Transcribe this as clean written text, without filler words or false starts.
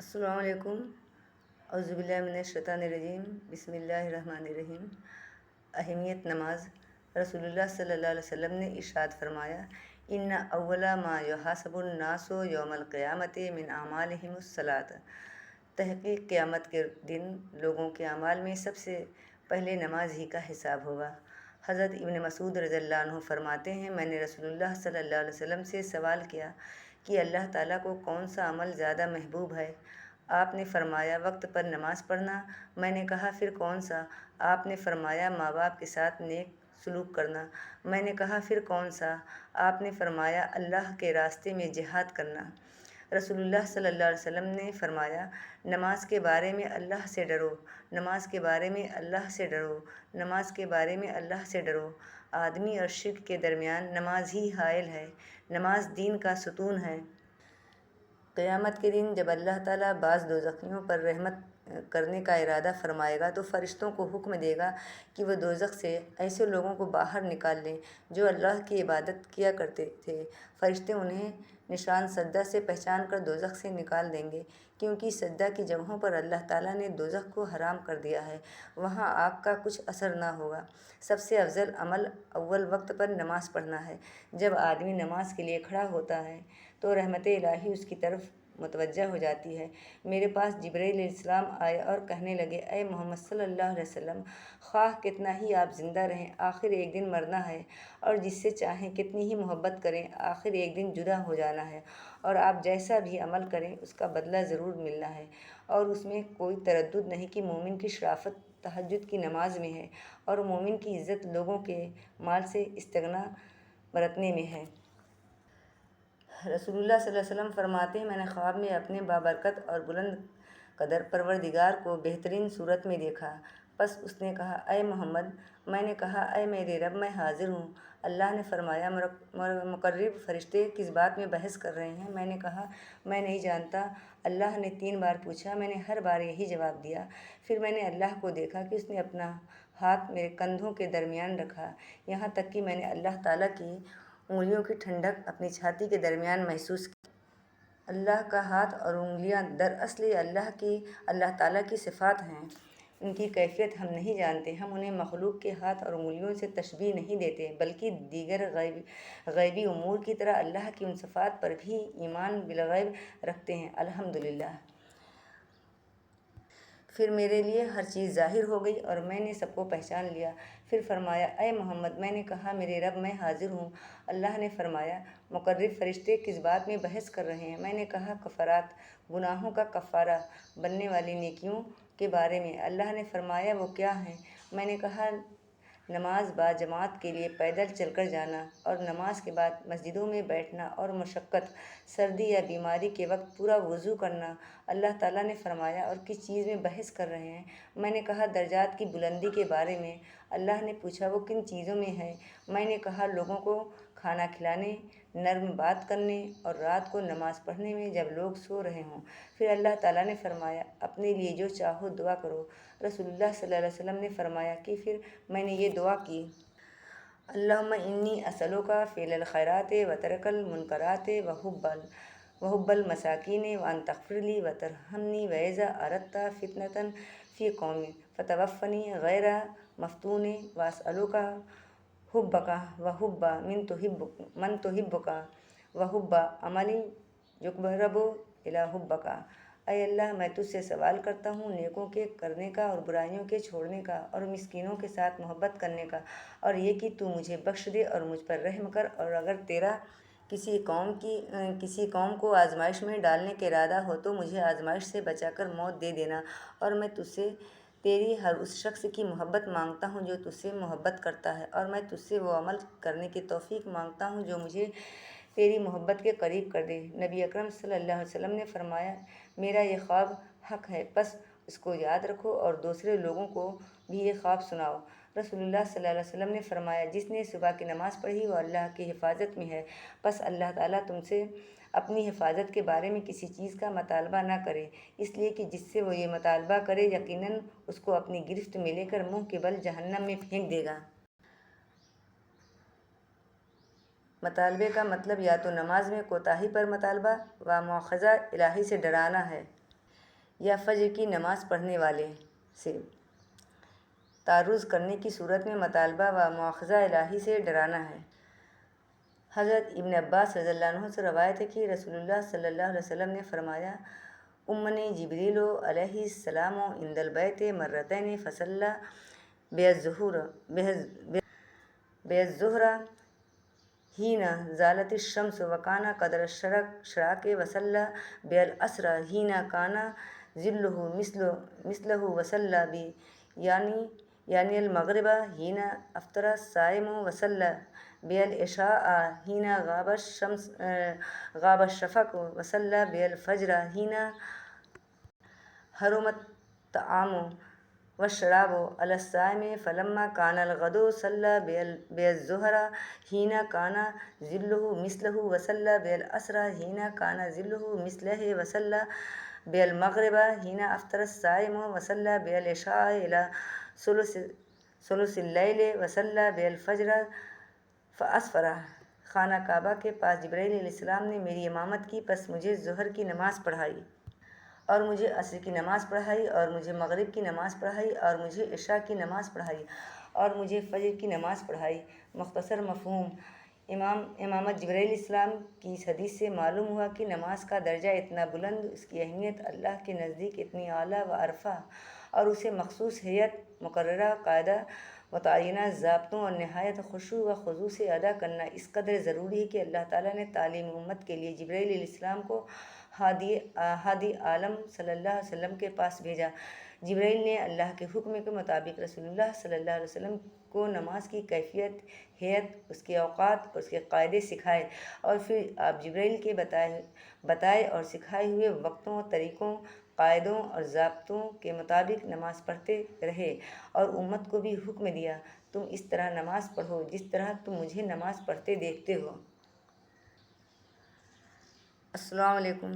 السلام علیکم۔ اعوذ باللہ من الشیطان الرجیم، بسم اللہ الرحمن الرحیم۔ اہمیت نماز۔ رسول اللہ صلی اللہ علیہ وسلم نے ارشاد فرمایا، ان اول ما یحاسب الناس یوم القیامت من اعمالہم الصلاۃ۔ تحقیق قیامت کے دن لوگوں کے اعمال میں سب سے پہلے نماز ہی کا حساب ہوگا۔ حضرت ابن مسعود رضی اللہ عنہ فرماتے ہیں، میں نے رسول اللہ صلی اللہ علیہ وسلم سے سوال کیا کہ اللہ تعالیٰ کو کون سا عمل زیادہ محبوب ہے؟ آپ نے فرمایا، وقت پر نماز پڑھنا۔ میں نے کہا، پھر کون سا؟ آپ نے فرمایا، ماں باپ کے ساتھ نیک سلوک کرنا۔ میں نے کہا، پھر کون سا؟ آپ نے فرمایا، اللہ کے راستے میں جہاد کرنا۔ رسول اللہ صلی اللہ علیہ وسلم نے فرمایا، نماز کے بارے میں اللہ سے ڈرو، نماز کے بارے میں اللہ سے ڈرو، نماز کے بارے میں اللہ سے ڈرو۔ آدمی اور شرک کے درمیان نماز ہی حائل ہے، نماز دین کا ستون ہے۔ قیامت کے دن جب اللہ تعالیٰ بعض دوزخیوں پر رحمت کرنے کا ارادہ فرمائے گا تو فرشتوں کو حکم دے گا کہ وہ دوزخ سے ایسے لوگوں کو باہر نکال لیں جو اللہ کی عبادت کیا کرتے تھے۔ فرشتے انہیں نشان سجدہ سے پہچان کر دوزخ سے نکال دیں گے، کیونکہ سجدہ کی جگہوں پر اللہ تعالیٰ نے دوزخ کو حرام کر دیا ہے، وہاں آگ کا کچھ اثر نہ ہوگا۔ سب سے افضل عمل اول وقت پر نماز پڑھنا ہے۔ جب آدمی نماز کے لیے کھڑا ہوتا ہے تو رحمت الہی اس کی طرف متوجہ ہو جاتی ہے۔ میرے پاس جبرائیل علیہ السلام آئے اور کہنے لگے، اے محمد صلی اللہ علیہ وسلم، خواہ کتنا ہی آپ زندہ رہیں، آخر ایک دن مرنا ہے، اور جس سے چاہیں کتنی ہی محبت کریں، آخر ایک دن جدا ہو جانا ہے، اور آپ جیسا بھی عمل کریں اس کا بدلہ ضرور ملنا ہے۔ اور اس میں کوئی تردد نہیں کہ مومن کی شرافت تہجد کی نماز میں ہے، اور مومن کی عزت لوگوں کے مال سے استغنا برتنے میں ہے۔ رسول اللہ صلی اللہ علیہ وسلم فرماتے ہیں، میں نے خواب میں اپنے بابرکت اور بلند قدر پروردگار کو بہترین صورت میں دیکھا۔ پس اس نے کہا، اے محمد۔ میں نے کہا، اے میرے رب، میں حاضر ہوں۔ اللہ نے فرمایا، مقرب فرشتے کس بات میں بحث کر رہے ہیں؟ میں نے کہا، میں نہیں جانتا۔ اللہ نے 3 بار پوچھا، میں نے ہر بار یہی جواب دیا۔ پھر میں نے اللہ کو دیکھا کہ اس نے اپنا ہاتھ میرے کندھوں کے درمیان رکھا، یہاں تک کہ میں نے اللہ تعالیٰ کی انگلیوں کی ٹھنڈک اپنی چھاتی کے درمیان محسوس کی۔ اللہ کا ہاتھ اور انگلیاں دراصل اللہ تعالیٰ کی صفات ہیں، ان کی کیفیت ہم نہیں جانتے۔ ہم انہیں مخلوق کے ہاتھ اور انگلیوں سے تشبیہ نہیں دیتے، بلکہ دیگر غیبی امور کی طرح اللہ کی ان صفات پر بھی ایمان بالغیب رکھتے ہیں۔ الحمدللہ۔ پھر میرے لیے ہر چیز ظاہر ہو گئی اور میں نے سب کو پہچان لیا۔ پھر فرمایا، اے محمد۔ میں نے کہا، میرے رب، میں حاضر ہوں۔ اللہ نے فرمایا، مقرب فرشتے کس بات میں بحث کر رہے ہیں؟ میں نے کہا، کفارات، گناہوں کا کفارہ بننے والی نیکیوں کے بارے میں۔ اللہ نے فرمایا، وہ کیا ہیں؟ میں نے کہا، نماز با جماعت کے لیے پیدل چل کر جانا، اور نماز کے بعد مسجدوں میں بیٹھنا، اور مشقت، سردی یا بیماری کے وقت پورا وضو کرنا۔ اللہ تعالیٰ نے فرمایا، اور کس چیز میں بحث کر رہے ہیں؟ میں نے کہا، درجات کی بلندی کے بارے میں۔ اللہ نے پوچھا، وہ کن چیزوں میں ہے؟ میں نے کہا، لوگوں کو کھانا کھلانے، نرم بات کرنے، اور رات کو نماز پڑھنے میں جب لوگ سو رہے ہوں۔ پھر اللہ تعالیٰ نے فرمایا، اپنے لیے جو چاہو دعا کرو۔ رسول اللہ صلی اللہ علیہ وسلم نے فرمایا کہ پھر میں نے یہ دعا کی، اللہم انی اسألک فعل الخیرات وترک المنکرات وحب المساکین وان تغفر لی وترحمنی واذا اردت فتنة فی قوم فتوفنی غیر مفتون واسألک حبک وحب من تحبک وحب عمل یقرب الی حبک۔ اے اللہ، میں تجھ سے سوال کرتا ہوں نیکوں کے کرنے کا اور برائیوں کے چھوڑنے کا، اور مسکینوں کے ساتھ محبت کرنے کا، اور یہ کہ تو مجھے بخش دے اور مجھ پر رحم کر، اور اگر تیرا کسی قوم کو آزمائش میں ڈالنے کا ارادہ ہو تو مجھے آزمائش سے بچا کر موت دے دینا۔ اور میں تجھ سے تیری ہر اس شخص کی محبت مانگتا ہوں جو تجھ سے محبت کرتا ہے، اور میں تجھ سے وہ عمل کرنے کی توفیق مانگتا ہوں جو مجھے تیری محبت کے قریب کر دے۔ نبی اکرم صلی اللہ علیہ وسلم نے فرمایا، میرا یہ خواب حق ہے، پس اس کو یاد رکھو اور دوسرے لوگوں کو بھی یہ خواب سناؤ۔ رسول اللہ صلی اللہ علیہ وسلم نے فرمایا، جس نے صبح کی نماز پڑھی وہ اللہ کی حفاظت میں ہے، پس اللہ تعالیٰ تم سے اپنی حفاظت کے بارے میں کسی چیز کا مطالبہ نہ کرے، اس لیے کہ جس سے وہ یہ مطالبہ کرے یقیناً اس کو اپنی گرفت میں لے کر منہ کے بل جہنم میں پھینک دے گا۔ مطالبے کا مطلب یا تو نماز میں کوتاہی پر مطالبہ و مواخذہ الہی سے ڈرانا ہے، یا فجر کی نماز پڑھنے والے سے تعرض کرنے کی صورت میں مطالبہ و مواخذہ الہی سے ڈرانا ہے۔ حضرت ابن عباس رضی اللہ عنہ سے روایت ہے کہ رسول اللہ صلی اللہ علیہ وسلم نے فرمایا، امنی جبریل علیہ السلام عند البیت مرتین فصلی بی الظہر حین زالت الشمس وکان قدر الشراق وصلی بی العصر حین کان ظلہ مثلہ وصلی بی یعنی المغرب حین افطر الصائم وصلی بی العشاء حین غاب الشفق وصلی بی الفجر حین حرم الطعام والشراب علی الصائم فلما کان الغد صلی بی الظہر حین کان ظلہ مثلہ وصلی بی العصر حین کان ظلہ مثلہ وصلی بی المغرب حین افطر الصائم وصلی بی العشاء الی ثلث اللیل وصلی بی الفجر فاسفر۔ خانہ کعبہ کے پاس جبرائیل علیہ السلام نے میری امامت کی، پس مجھے ظہر کی نماز پڑھائی اور مجھے عصر کی نماز پڑھائی اور مجھے مغرب کی نماز پڑھائی اور مجھے عشاء کی نماز پڑھائی اور مجھے فجر کی نماز پڑھائی۔ مختصر مفہوم امامت جبرائیل علیہ السلام کی اس حدیث سے معلوم ہوا کہ نماز کا درجہ اتنا بلند، اس کی اہمیت اللہ کے نزدیک اتنی اعلیٰ و ارفع اور اسے مخصوص ہیئت، مقررہ قاعدہ متعینہ ضابطوں اور نہایت خشوع و خضوع سے ادا کرنا اس قدر ضروری ہے کہ اللہ تعالیٰ نے تعلیم امت کے لیے جبرائیل علیہ السلام کو ہادی عالم صلی اللہ علیہ وسلم کے پاس بھیجا۔ جبرائیل نے اللہ کے حکم کے مطابق رسول اللہ صلی اللہ علیہ وسلم کو نماز کی کیفیت، ہیئت، اس کے اوقات اور اس کے قاعدے سکھائے، اور پھر آپ جبرائیل کے بتائے اور سکھائے ہوئے وقتوں، طریقوں، قاعدوں اور ضابطوں کے مطابق نماز پڑھتے رہے اور امت کو بھی حکم دیا، تم اس طرح نماز پڑھو جس طرح تم مجھے نماز پڑھتے دیکھتے ہو۔ السلام علیکم۔